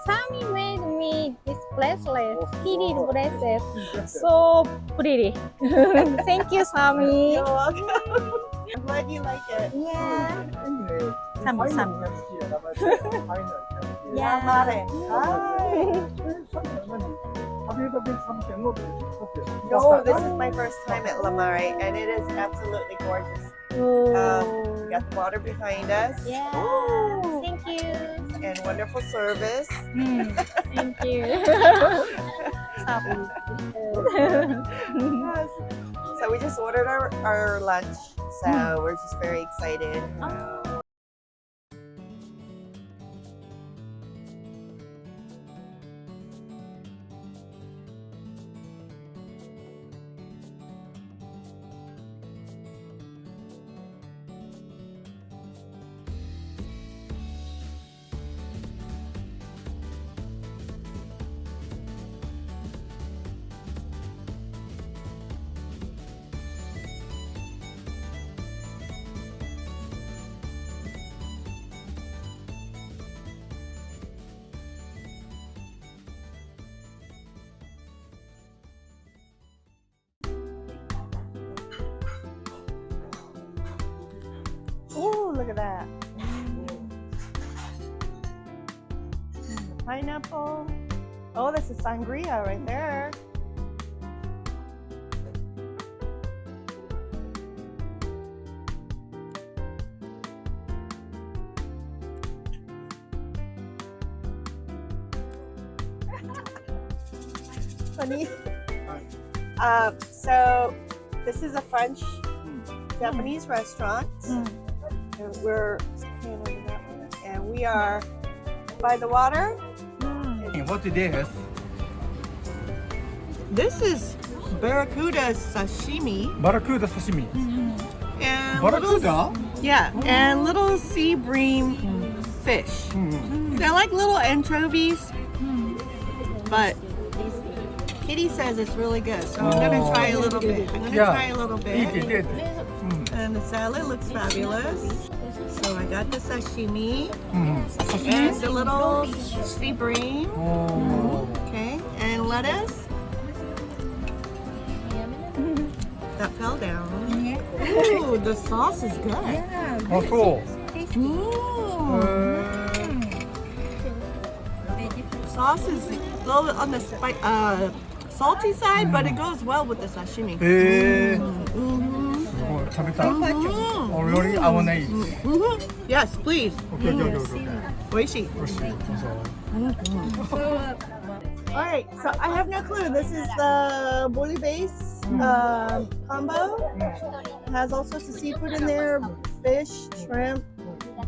Sammy made me this bracelet, heated bracelet. So pretty. Thank you, Sammy. You're welcome. I'm glad you like it. Yeah. Sammy, Sammy. La Maree. Hi. No, this is my first time at La Maree, and it is absolutely gorgeous. We got the water behind us. Yeah. Thank you. And wonderful service. Thank you. Yes. So we just ordered our lunch, so we're just very excited. Oh, look at that. Pineapple. Oh, this is sangria right there. Funny. So this is a French Japanese restaurant. And we're and we are by the water. What it is? This is barracuda sashimi. Barracuda sashimi. And Barracuda? Yeah, and little sea bream fish. They're like little anchovies, but Kitty says it's really good, so I'm gonna try a little bit. Eat it. And the salad looks fabulous. So I got the sashimi and the little sea bream. Okay, and lettuce. That fell down. Ooh, the sauce is good. Oh, cool. Sauce is a little bit on the salty side, but it goes well with the sashimi. Oh, really? I want to eat. Yes, please. Okay. Oishi. Alright, so I have no clue. This is the bouillon base combo. It has all sorts of seafood in there, fish, shrimp,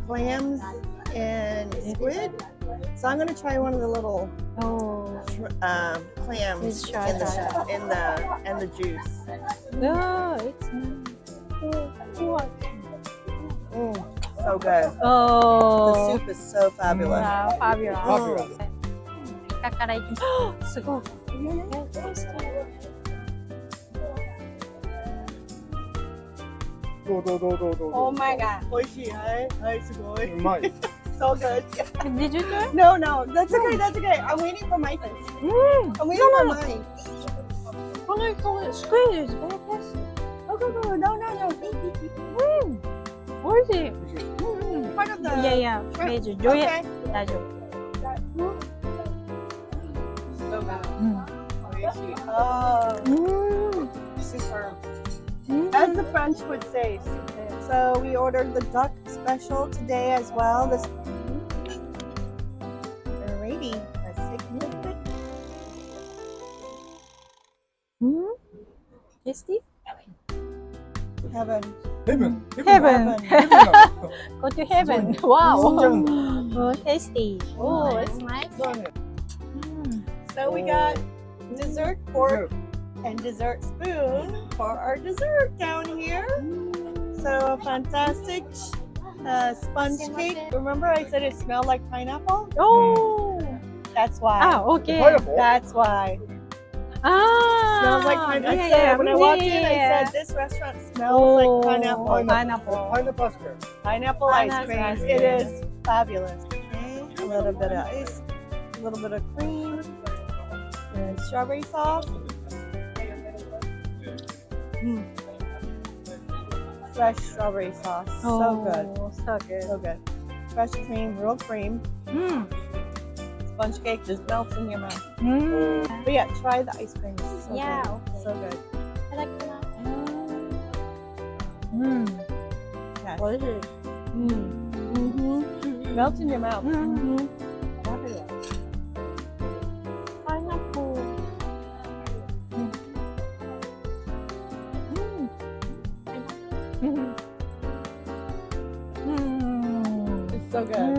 clams, and squid. So I'm gonna try one of the little clams in the juice. Oh, it's nice. So good. Oh. The soup is so fabulous. Wow, fabulous. 下からいきます。すごい。どう Oh my god. 美味しい。はい、すごい。うまい。So good. Did you do it? No, that's okay. I'm waiting for my fish. I'm waiting for mine. Squid is very tasty. No. Eat. おいしい。Part of the. いやいや、大丈夫。大丈夫。So good. 美味しい。Oh. Super. As the French would say. So we ordered the duck special today as well. Alrighty, let's take a look. Tasty? Heaven. Go to heaven. Wow. Oh, tasty. Oh, it's nice. So we got dessert fork and dessert spoon for our dessert down here. So a fantastic sponge cake. Remember I said it smelled like pineapple? Oh. That's why. Ah, okay. That's why. Ah, Smells like pineapple. I yeah, said, yeah, when I walked in, I yeah. said, this restaurant smells like pineapple. Pineapple. Pineapple ice cream. Pineapple ice Pineapple cream. ice It cream. is fabulous. Okay, a little bit of ice, a little bit of cream, and strawberry sauce. Fresh strawberry sauce. So good. So good. So good. Fresh cream, real cream. Sponge cake just melts in your mouth. But yeah, try the ice cream. It's so Yeah, good. okay. So good. いただきます。Yes. 美味しい。 Melts in your mouth. Fabulous. Pineapple. It's so good.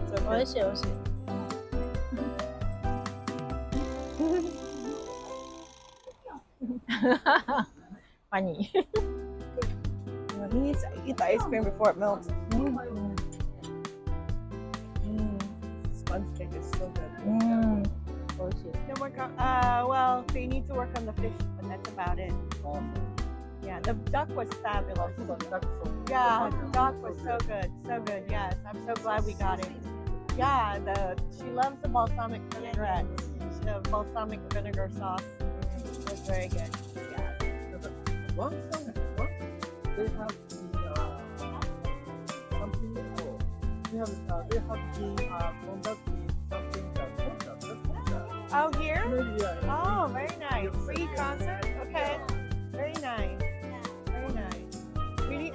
So 美 good. 味しい美味しい。Funny. He needs to eat the ice cream before it melts. Sponge cake is so good. 美味しい。 Then well, they need to work on the fish, but that's about it. Yeah, the duck was fabulous. Yeah, the duck was so good, so good. Yes, I'm so glad we got it. Yeah, she loves the balsamic vinaigrette. The balsamic vinegar sauce was very good. Yes. What? They have the something more. They have the conduct something that. Oh, here? Maybe, yeah. Oh, very nice. Free concert? Okay. Very nice. Very nice. Really?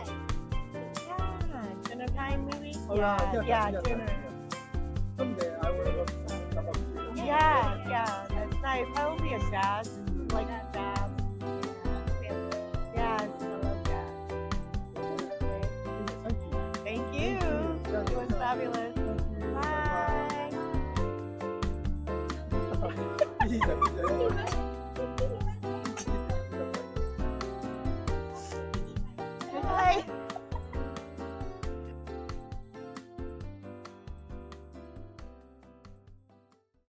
Yeah. Dinner time maybe? Oh, Yeah, dinner. Someday I will go to Yeah, that's nice. Probably a jazz. Like jazz. Yes, I love jazz. Thank you. It was fabulous. Bye. Bye.